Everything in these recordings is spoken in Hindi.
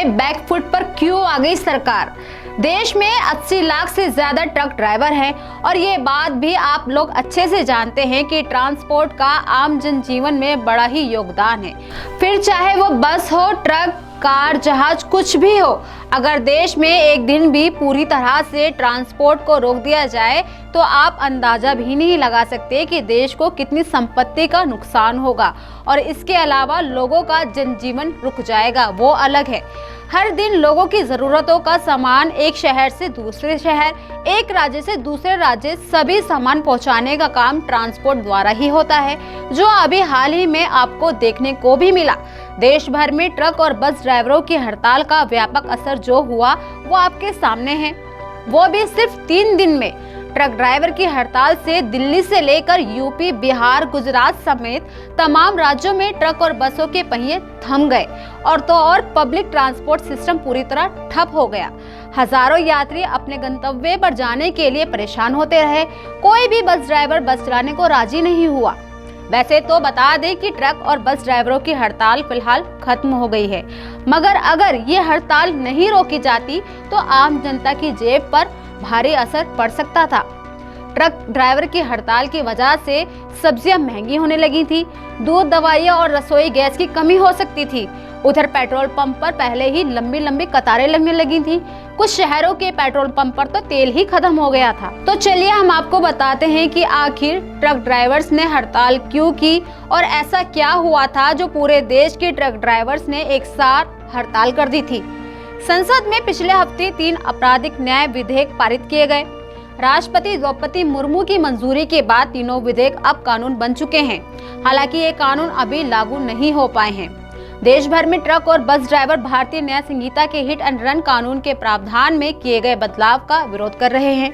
में बैकफुट पर क्यों आ गई सरकार। देश में 80 लाख से ज्यादा ट्रक ड्राइवर हैं और ये बात भी आप लोग अच्छे से जानते हैं कि ट्रांसपोर्ट का आम जनजीवन में बड़ा ही योगदान है। फिर चाहे वो बस हो, ट्रक, कार, जहाज, कुछ भी हो, अगर देश में एक दिन भी पूरी तरह से ट्रांसपोर्ट को रोक दिया जाए तो आप अंदाजा भी नहीं लगा सकते कि देश को कितनी संपत्ति का नुकसान होगा और इसके अलावा लोगों का जनजीवन रुक जाएगा, वो अलग है। हर दिन लोगों की जरूरतों का सामान एक शहर से दूसरे शहर, एक राज्य से दूसरे राज्य, सभी सामान पहुंचाने का काम ट्रांसपोर्ट द्वारा ही होता है, जो अभी हाल ही में आपको देखने को भी मिला। देश भर में ट्रक और बस ड्राइवरों की हड़ताल का व्यापक असर जो हुआ वो आपके सामने है, वो भी सिर्फ 3 दिन में। ट्रक ड्राइवर की हड़ताल से दिल्ली से लेकर यूपी, बिहार, गुजरात समेत तमाम राज्यों में ट्रक और बसों के पहिए थम गए और पब्लिक ट्रांसपोर्ट सिस्टम पूरी तरह ठप हो गया। हजारों यात्री अपने गंतव्य पर जाने के लिए परेशान होते रहे। कोई भी बस ड्राइवर बस चलाने को राजी नहीं हुआ। वैसे तो बता दें कि ट्रक और बस ड्राइवरों की हड़ताल फिलहाल खत्म हो गई है, मगर अगर ये हड़ताल नहीं रोकी जाती तो आम जनता की जेब पर भारी असर पड़ सकता था। ट्रक ड्राइवर की हड़ताल की वजह से सब्जियां महंगी होने लगी थी, दूध, दवाइयां और रसोई गैस की कमी हो सकती थी। उधर पेट्रोल पंप पर पहले ही लंबी लंबी कतारें लगने लगी थी। कुछ शहरों के पेट्रोल पंप पर तो तेल ही खत्म हो गया था। तो चलिए हम आपको बताते हैं कि आखिर ट्रक ड्राइवर्स ने हड़ताल क्यों की और ऐसा क्या हुआ था जो पूरे देश के ट्रक ड्राइवर्स ने एक साथ हड़ताल कर दी थी। संसद में पिछले हफ्ते 3 आपराधिक न्याय विधेयक पारित किए गए। राष्ट्रपति द्रौपदी मुर्मू की मंजूरी के बाद तीनों विधेयक अब कानून बन चुके हैं। हालांकि ये कानून अभी लागू नहीं हो पाए हैं। देश भर में ट्रक और बस ड्राइवर भारतीय न्याय संहिता के हिट एंड रन कानून के प्रावधान में किए गए बदलाव का विरोध कर रहे हैं।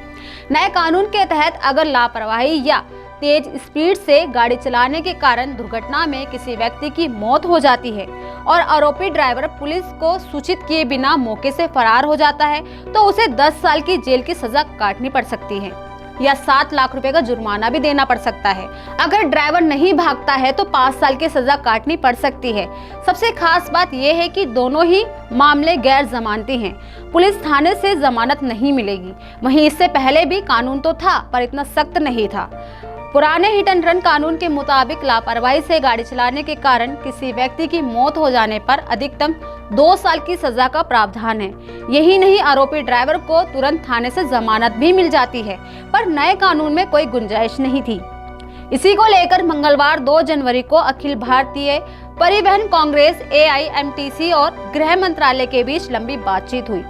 नए कानून के तहत अगर लापरवाही या तेज स्पीड से गाड़ी चलाने के कारण दुर्घटना में किसी व्यक्ति की मौत हो जाती है और आरोपी ड्राइवर पुलिस को सूचित किए बिना मौके से फरार हो जाता है तो उसे 10 साल की जेल की सजा काटनी पड़ सकती है या 7 लाख रुपए का जुर्माना भी देना पड़ सकता है। अगर ड्राइवर नहीं भागता है तो 5 साल की सजा काटनी पड़ सकती है। सबसे खास बात यह है कि दोनों ही मामले गैर जमानती हैं। पुलिस थाने से जमानत नहीं मिलेगी। वहीं इससे पहले भी कानून तो था पर इतना सख्त नहीं था। पुराने हिट एंड रन कानून के मुताबिक लापरवाही से गाड़ी चलाने के कारण किसी व्यक्ति की मौत हो जाने पर अधिकतम 2 साल की सजा का प्रावधान है। यही नहीं, आरोपी ड्राइवर को तुरंत थाने से जमानत भी मिल जाती है, पर नए कानून में कोई गुंजाइश नहीं थी। इसी को लेकर मंगलवार 2 जनवरी को अखिल भारतीय परिवहन कांग्रेस AIMTC और गृह मंत्रालय के बीच लंबी बातचीत हुई।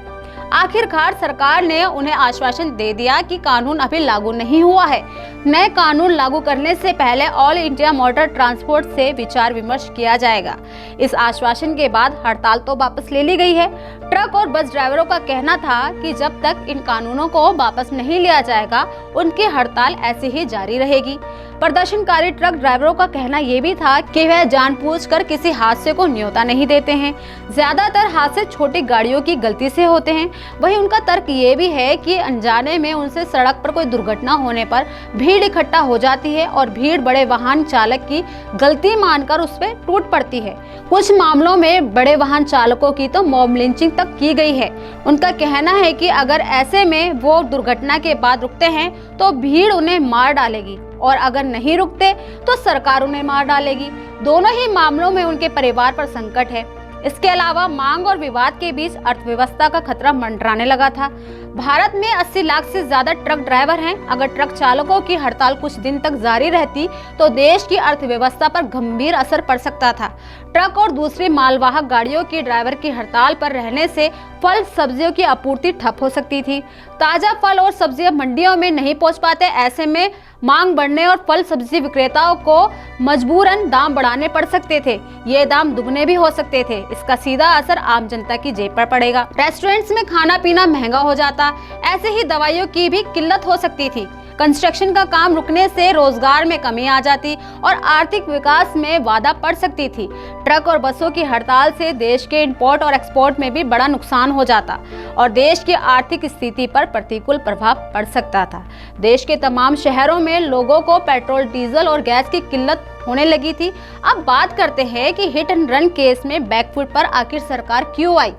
आखिरकार सरकार ने उन्हें आश्वासन दे दिया कि कानून अभी लागू नहीं हुआ है। नए कानून लागू करने से पहले ऑल इंडिया मोटर ट्रांसपोर्ट से विचार विमर्श किया जाएगा। इस आश्वासन के बाद हड़ताल तो वापस ले ली गई है। ट्रक और बस ड्राइवरों का कहना था कि जब तक इन कानूनों को वापस नहीं लिया जाएगा उनकी हड़ताल ऐसे ही जारी रहेगी। प्रदर्शनकारी ट्रक ड्राइवरों का कहना यह भी था कि वह जानबूझकर किसी हादसे को न्योता नहीं देते हैं। ज्यादातर हादसे छोटी गाड़ियों की गलती से होते हैं। वहीं उनका तर्क ये भी है कि अनजाने में उनसे सड़क पर कोई दुर्घटना होने पर भीड़ इकट्ठा हो जाती है और भीड़ बड़े वाहन चालक की गलती मानकर उस पर टूट पड़ती है। कुछ मामलों में बड़े वाहन चालकों की तो मॉब लिंचिंग तक की गई है। उनका कहना है कि अगर ऐसे में वो दुर्घटना के बाद रुकते हैं तो भीड़ उन्हें मार डालेगी और अगर नहीं रुकते तो सरकार उन्हें मार डालेगी। दोनों ही मामलों में उनके परिवार पर संकट है। इसके अलावा मांग और विवाद के बीच अर्थव्यवस्था का खतरा मंडराने लगा था। भारत में 80 लाख से ज्यादा ट्रक ड्राइवर हैं। अगर ट्रक चालकों की हड़ताल कुछ दिन तक जारी रहती तो देश की अर्थव्यवस्था पर गंभीर असर पड़ सकता था। ट्रक और दूसरी मालवाहक गाड़ियों की ड्राइवर की हड़ताल पर रहने से फल सब्जियों की आपूर्ति ठप हो सकती थी। ताजा फल और सब्जियां मंडियों में नहीं पहुंच पाते। ऐसे में मांग बढ़ने और फल सब्जी विक्रेताओं को मजबूरन दाम बढ़ाने पड़ सकते थे। ये दाम दुगने भी हो सकते थे। इसका सीधा असर आम जनता की जेब पर पड़ेगा। रेस्टोरेंट्स में खाना पीना महंगा हो जाता। ऐसे ही दवाइयों की भी किल्लत हो सकती थी। कंस्ट्रक्शन का काम रुकने से रोजगार में कमी आ जाती और आर्थिक विकास में बाधा पड़ सकती थी। ट्रक और बसों की हड़ताल से देश के इंपोर्ट और एक्सपोर्ट में भी बड़ा नुकसान हो जाता और देश की आर्थिक स्थिति पर प्रतिकूल प्रभाव पड़ सकता था। देश के तमाम शहरों में लोगों को पेट्रोल, डीजल और गैस की किल्लत होने लगी थी। अब बात करते हैं कि हिट एंड रन केस में बैकफुट पर आखिर सरकार क्यों आई।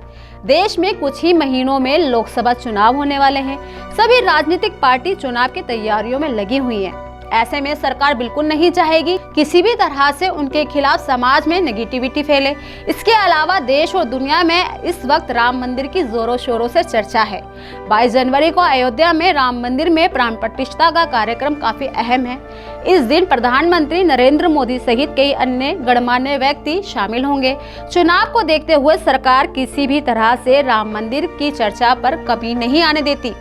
देश में कुछ ही महीनों में लोकसभा चुनाव होने वाले हैं। सभी राजनीतिक पार्टी चुनाव की तैयारियों में लगी हुई हैं। ऐसे में सरकार बिल्कुल नहीं चाहेगी किसी भी तरह से उनके खिलाफ समाज में नेगेटिविटी फैले। इसके अलावा देश और दुनिया में इस वक्त राम मंदिर की जोरों शोरों से चर्चा है। 22 जनवरी को अयोध्या में राम मंदिर में प्राण प्रतिष्ठा का कार्यक्रम काफी अहम है। इस दिन प्रधानमंत्री नरेंद्र मोदी सहित कई अन्य गणमान्य व्यक्ति शामिल होंगे। चुनाव को देखते हुए सरकार किसी भी तरह से राम मंदिर की चर्चा पर कमी नहीं आने देती।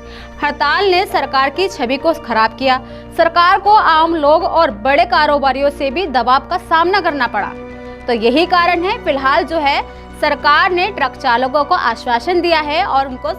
हड़ताल ने सरकार की छवि को खराब किया। सरकार को आम लोग और बड़े कारोबारियों से भी दबाव का सामना करना पड़ा। तो यही कारण है फिलहाल जो है सरकार ने ट्रक चालकों को आश्वासन दिया है और उनको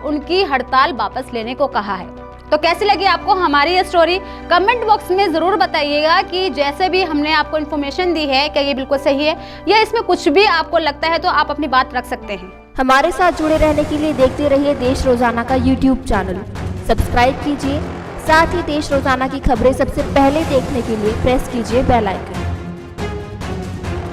उनकी हड़ताल वापस लेने को कहा है। तो कैसी लगी आपको हमारी ये स्टोरी? कमेंट बॉक्स में जरूर बताइएगा कि जैसे भी हमने आपको इन्फॉर्मेशन दी है क्या ये बिल्कुल सही है या इसमें कुछ भी आपको लगता है तो आप अपनी बात रख सकते हैं। हमारे साथ जुड़े रहने के लिए देखते रहिए देश रोजाना का YouTube चैनल सब्सक्राइब कीजिए। साथ ही देश रोजाना की खबरें सबसे पहले देखने के लिए प्रेस कीजिए बेल आइकन।